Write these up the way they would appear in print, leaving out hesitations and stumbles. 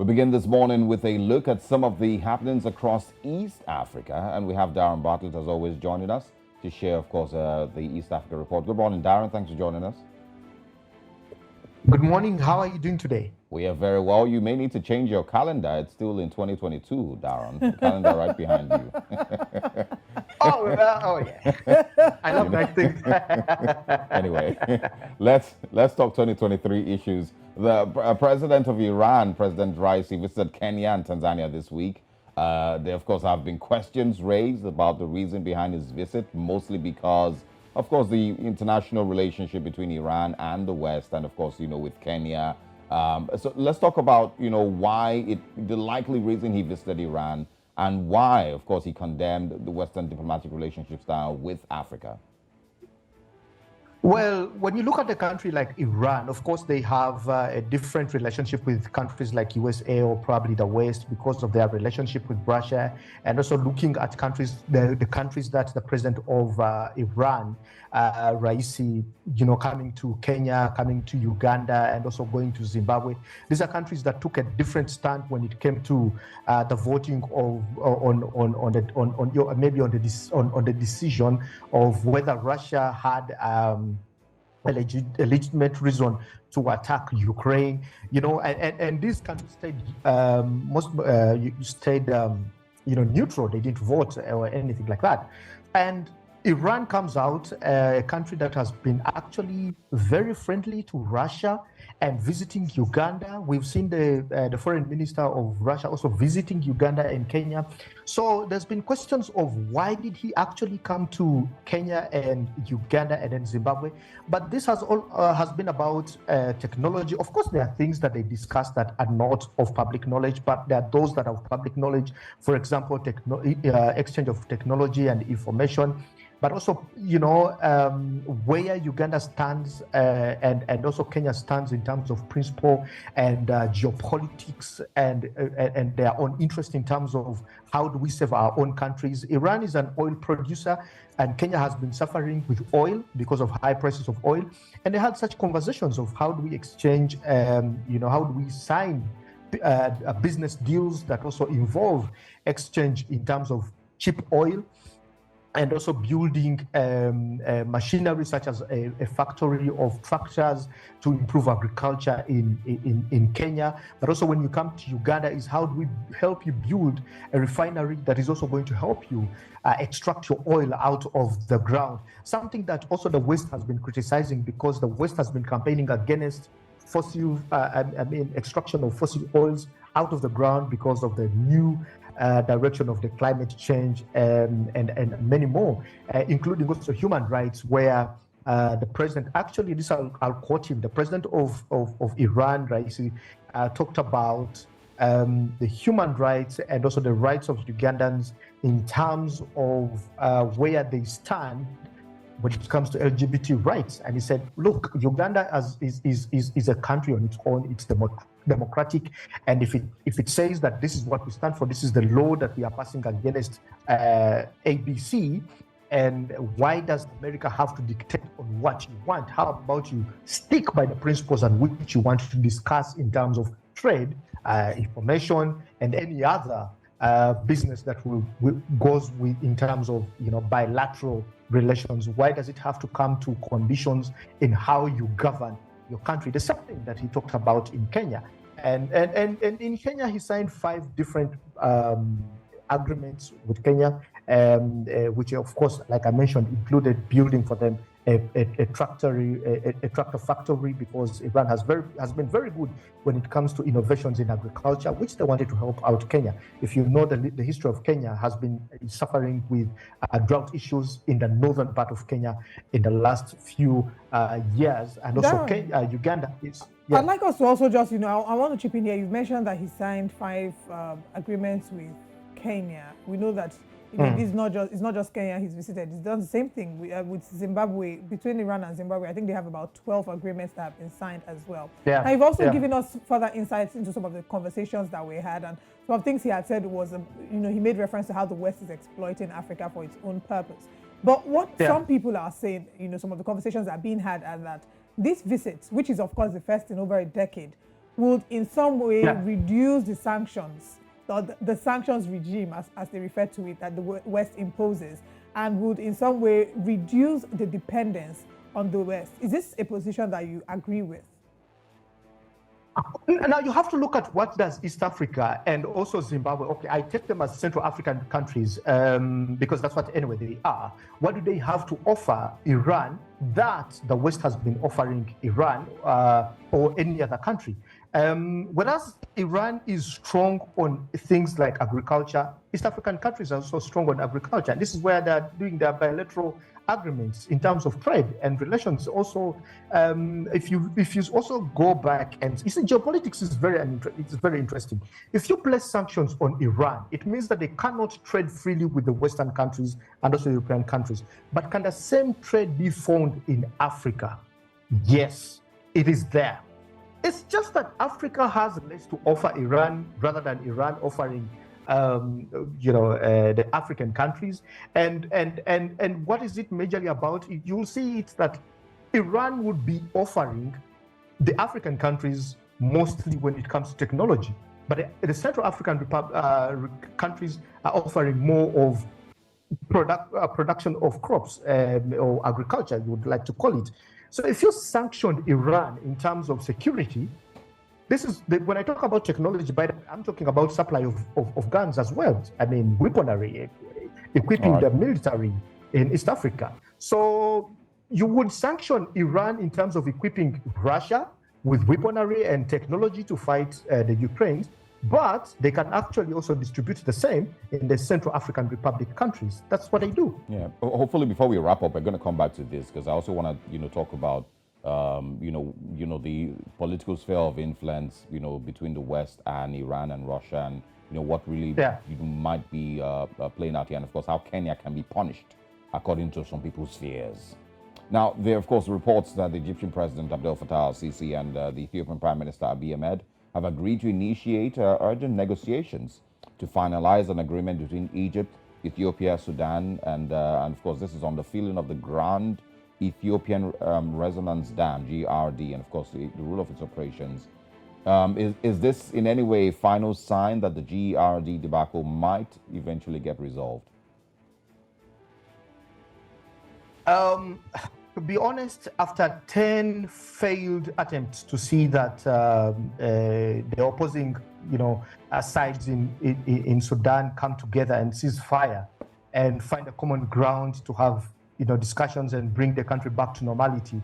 We begin this morning with a look at some of the happenings across East Africa, and we have Darren Bartlett, as always, joining us to share, of course, the East Africa report. Good morning, Darren. Thanks for joining us. Good morning. How are you doing today? We are very well. You may need to change your calendar. It's still in 2022, Darren. The calendar right behind you. Yeah. I love nice things. Anyway, let's talk 2023 issues. The president of Iran, President Raisi, visited Kenya and Tanzania this week. There, of course, have been questions raised about the reason behind his visit, mostly because, of course, the international relationship between Iran and the West, and of course, with Kenya. So let's talk about, why the likely reason he visited Iran, and why, of course, he condemned the Western diplomatic relationship style with Africa. Well, when you look at a country like Iran, of course, they have a different relationship with countries like USA or probably the West because of their relationship with Russia, and also looking at countries, the countries that the president of Iran, Raisi, coming to Kenya, coming to Uganda, and also going to Zimbabwe. These are countries that took a different stand when it came to the voting on the decision of whether Russia had a legitimate reason to attack Ukraine, and these countries stayed neutral. They didn't vote or anything like that. And Iran comes out, a country that has been actually very friendly to Russia and visiting Uganda. We've seen the foreign minister of Russia also visiting Uganda and Kenya. So there's been questions of why did he actually come to Kenya and Uganda and then Zimbabwe? But this has been about technology. Of course, there are things that they discuss that are not of public knowledge, but there are those that are of public knowledge. For example, exchange of technology and information. But also, where Uganda stands and also Kenya stands in terms of principle and geopolitics and their own interest in terms of how do we save our own countries. Iran is an oil producer, and Kenya has been suffering with oil because of high prices of oil. And they had such conversations of how do we exchange, how do we sign business deals that also involve exchange in terms of cheap oil, and also building machinery such as a factory of tractors to improve agriculture in Kenya. But also when you come to Uganda is how do we help you build a refinery that is also going to help you extract your oil out of the ground. Something that also the West has been criticizing because the West has been campaigning against extraction of fossil oils out of the ground because of the new direction of the climate change and many more, including also human rights, where the president, actually, I'll quote him, the president of Iran, Raisi, talked about the human rights and also the rights of Ugandans in terms of where they stand when it comes to LGBT rights. And he said, look, Uganda is a country on its own. It's democratic, and if it says that this is what we stand for, this is the law that we are passing against ABC, and why does America have to dictate on what you want? How about you stick by the principles on which you want to discuss in terms of trade, information, and any other business that goes with in terms of bilateral relations? Why does it have to come to conditions in how you govern your country? There's something that he talked about in Kenya, and in Kenya he signed 5 different agreements with Kenya, which of course, like I mentioned, included building for them a tractor factory, because Iran has been very good when it comes to innovations in agriculture, which they wanted to help out Kenya. If you know, the history of Kenya has been suffering with drought issues in the northern part of Kenya in the last few years, and also Uganda is. Yeah. I'd like us to also just, I want to chip in here. You've mentioned that he signed 5 agreements with Kenya. We know that it's not just Kenya he's visited. He's done the same thing with Zimbabwe. Between Iran and Zimbabwe, I think they have about 12 agreements that have been signed as well. Yeah. Now, you've also given us further insights into some of the conversations that we had, and some of the things he had said was, he made reference to how the West is exploiting Africa for its own purpose. But what some people are saying, some of the conversations that are being had are that this visit, which is of course the first in over a decade, would in some way Yeah. reduce the sanctions, the sanctions regime, as they refer to it, that the West imposes, and would in some way reduce the dependence on the West. Is this a position that you agree with? Now you have to look at what does East Africa and also Zimbabwe. Okay, I take them as Central African countries because that's what anyway they are. What do they have to offer Iran that the West has been offering Iran or any other country? Whereas Iran is strong on things like agriculture, East African countries are also strong on agriculture. And this is where they're doing their bilateral agreements in terms of trade and relations. Also, if you also go back and you see, geopolitics is very interesting. If you place sanctions on Iran, it means that they cannot trade freely with the Western countries and also European countries. But can the same trade be found in Africa? Yes, it is there. It's just that Africa has less to offer Iran rather than Iran offering the African countries, and what is it majorly about? You'll see it's that Iran would be offering the African countries mostly when it comes to technology, but the Central African countries are offering more of production of crops or agriculture, you would like to call it. So if you sanctioned Iran in terms of security, this is when I talk about technology, but I'm talking about supply of guns as well. I mean, weaponry, equipping the military in East Africa. So you would sanction Iran in terms of equipping Russia with weaponry and technology to fight the Ukraine, but they can actually also distribute the same in the Central African Republic countries. That's what they do. Yeah. Hopefully, before we wrap up, we're going to come back to this because I also want to, talk about the political sphere of influence, between the West and Iran and Russia, and what really might be playing out here, and of course how Kenya can be punished according to some people's fears. Now, there are of course reports that the Egyptian President Abdel Fattah al-Sisi and the Ethiopian Prime Minister Abiy Ahmed have agreed to initiate urgent negotiations to finalize an agreement between Egypt, Ethiopia, Sudan, and of course this is on the filling of the Grand Ethiopian Resonance Dam, GRD, and of course the rule of its operations. Is this in any way a final sign that the GRD debacle might eventually get resolved? To be honest, after 10 failed attempts to see that the opposing, sides in Sudan come together and cease fire and find a common ground to have, discussions and bring the country back to normality,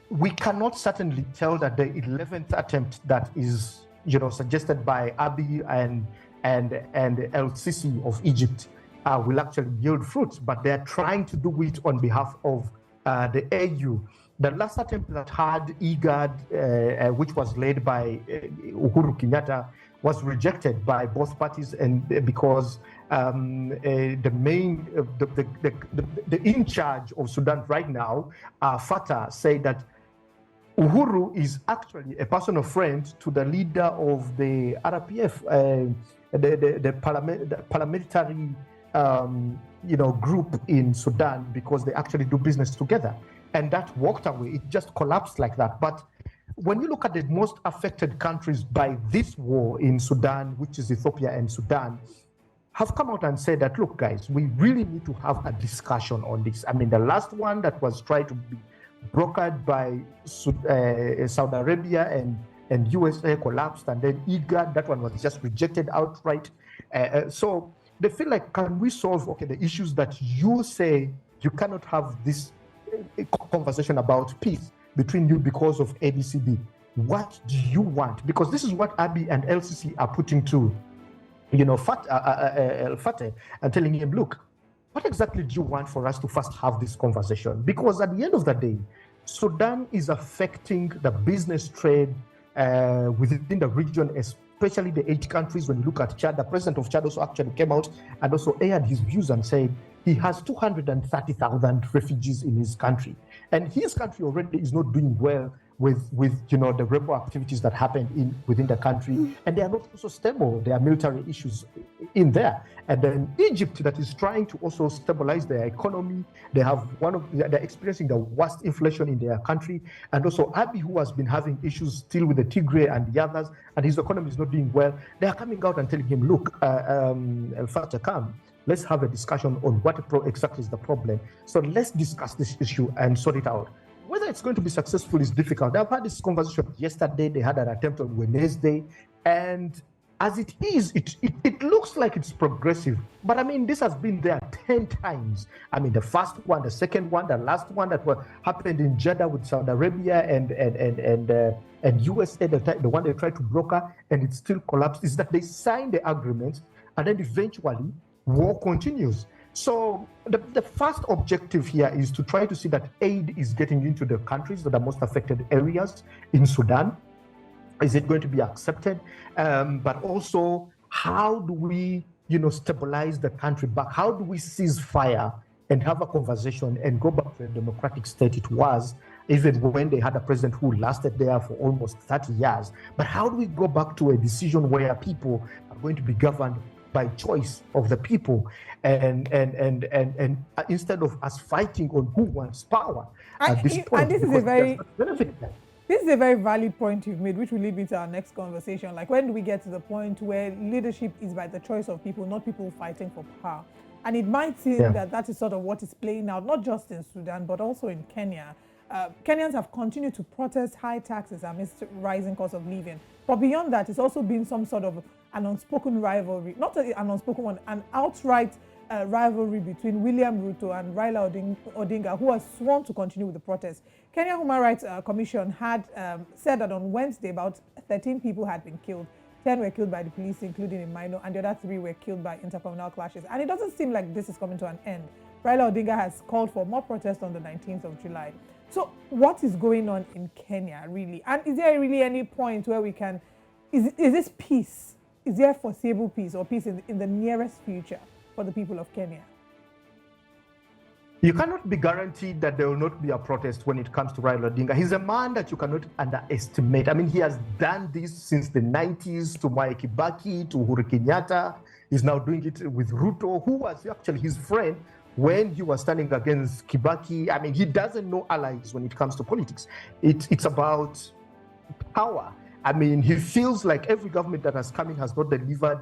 we cannot certainly tell that the 11th attempt that is, suggested by Abiy and El-Sisi of Egypt will actually yield fruits, but they're trying to do it on behalf of the AU. The last attempt that had IGAD, which was led by Uhuru Kenyatta, was rejected by both parties, and because the in charge of Sudan right now, Fattah, said that Uhuru is actually a personal friend to the leader of the RPF, the paramilitary group in Sudan, because they actually do business together. And that walked away. It just collapsed like that. But when you look at the most affected countries by this war in Sudan, which is Ethiopia and Sudan, have come out and said that, look, guys, we really need to have a discussion on this. I mean, the last one that was tried to be brokered by Saudi Arabia and USA collapsed, and then IGAD, that one was just rejected outright. So they feel like, can we solve the issues that you say you cannot have this conversation about peace between you because of ABCD? What do you want? Because this is what Abiy and LCC are putting to Fattah and telling him, look, what exactly do you want for us to first have this conversation? Because at the end of the day, Sudan is affecting the business trade within the region, especially the 8 countries. When you look at Chad, the president of Chad also actually came out and also aired his views and said he has 230,000 refugees in his country, and his country already is not doing well with the rebel activities that happened within the country, and they are not also stable. There are military issues in there, and then Egypt that is trying to also stabilize their economy. They're experiencing the worst inflation in their country, and also Abiy, who has been having issues still with the Tigray and the others, and his economy is not doing well. They are coming out and telling him, look, El Fattah, come. Let's have a discussion on what exactly is the problem. So let's discuss this issue and sort it out. Whether it's going to be successful is difficult. I've had this conversation yesterday. They had an attempt on Wednesday. And as it is, it looks like it's progressive. But I mean, this has been there 10 times. I mean, the first one, the second one, the last one that happened in Jeddah with Saudi Arabia and USA, the one they tried to broker, and it still collapsed, is that they signed the agreement, and then eventually war continues. So the first objective here is to try to see that aid is getting into the countries that are most affected areas in Sudan. Is it going to be accepted? But also, how do we, stabilize the country back? How do we cease fire and have a conversation and go back to the democratic state it was, even when they had a president who lasted there for almost 30 years? But how do we go back to a decision where people are going to be governed by choice of the people, and instead of us fighting on who wants power at this point? This is a very valid point you've made, which will lead me to our next conversation. Like, when do we get to the point where leadership is by the choice of people, not people fighting for power? And it might seem that is sort of what is playing out, not just in Sudan, but also in Kenya. Kenyans have continued to protest high taxes amidst rising cost of living. But beyond that, it's also been some sort of an unspoken rivalry, not an unspoken one, an outright rivalry between William Ruto and Raila Odinga, who has sworn to continue with the protests. Kenya Human Rights Commission had said that on Wednesday about 13 people had been killed. 10 were killed by the police, including a minor, and the other 3 were killed by intercommunal clashes. And it doesn't seem like this is coming to an end. Raila Odinga has called for more protests on the 19th of July. So what is going on in Kenya, really? And is there really any point where we can, is this peace? Is there foreseeable peace or peace in the nearest future for the people of Kenya? You cannot be guaranteed that there will not be a protest when it comes to Raila Odinga. He's a man that you cannot underestimate. I mean, he has done this since the 90s to Mwai Kibaki, to Uhuru Kenyatta. He's now doing it with Ruto, who was actually his friend when he was standing against Kibaki. I mean, he doesn't know allies when it comes to politics. It's about power. I mean, he feels like every government that has come in has not delivered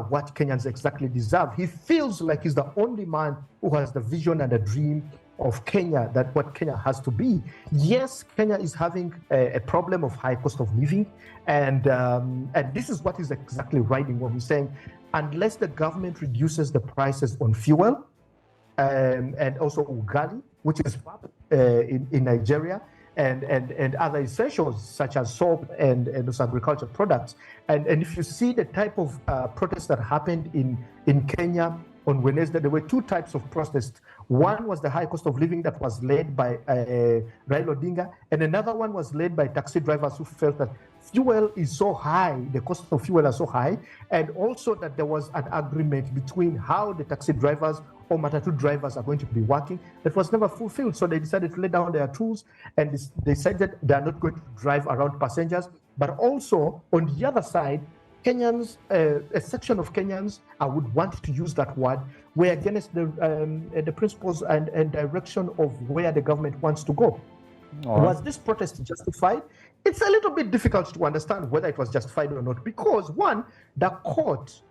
what Kenyans exactly deserve. He feels like he's the only man who has the vision and the dream of Kenya, that what Kenya has to be. Yes, Kenya is having a problem of high cost of living, and this is what is exactly riding on. He's saying, unless the government reduces the prices on fuel and also ugali, which is in Nigeria, and other essentials such as soap and those agricultural products. And if you see the type of protests that happened in Kenya on Wednesday, there were 2 types of protests. One was the high cost of living that was led by Raila Odinga, and another one was led by taxi drivers who felt that fuel is so high, the cost of fuel is so high, and also that there was an agreement between how the taxi drivers or matatu drivers are going to be working that was never fulfilled. So they decided to lay down their tools and they decided they are not going to drive around passengers. But also on the other side, Kenyans, a section of Kenyans, I would want to use that word, were against the principles and direction of where the government wants to go. Right. Was this protest justified? It's a little bit difficult to understand whether it was justified or not, because one, the court,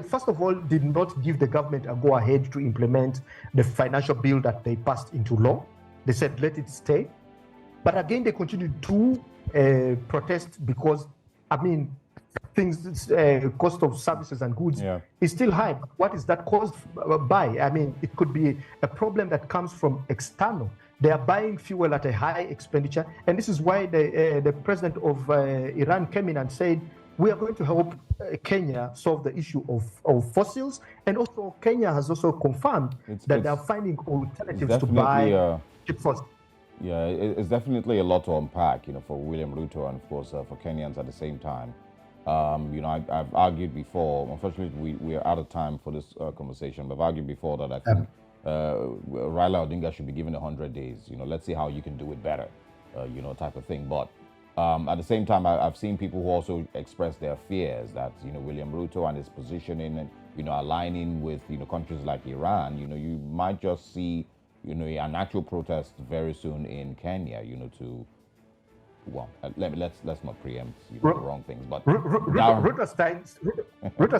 first of all, did not give the government a go-ahead to implement the financial bill that they passed into law. They said, let it stay. But again, they continued to protest because, I mean, things, cost of services and goods is still high. What is that caused by? I mean, it could be a problem that comes from external. They are buying fuel at a high expenditure. And this is why the president of Iran came in and said, we are going to help Kenya solve the issue of fossils. And also Kenya has also confirmed that they are finding alternatives to buy cheap fossils. Yeah, it's definitely a lot to unpack, for William Ruto and, of course, for Kenyans at the same time. I've argued before. Unfortunately, we are out of time for this conversation. But I've argued before that I think Raila Odinga should be given 100 days. Let's see how you can do it better, type of thing. But at the same time, I've seen people who also express their fears that William Ruto and his positioning and aligning with countries like Iran. You might just see an actual protest very soon in Kenya. Well, let's not preempt the wrong things, but Ruto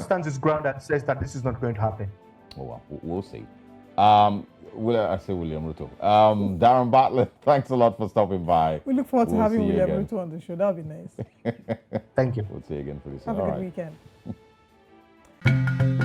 stands his ground and says that this is not going to happen. Oh well, we'll see. I say William Ruto. Darren Bartlett, thanks a lot for stopping by. We look forward to having William Ruto on the show. That would be nice. Thank you. We'll see you again pretty soon. Have a good weekend.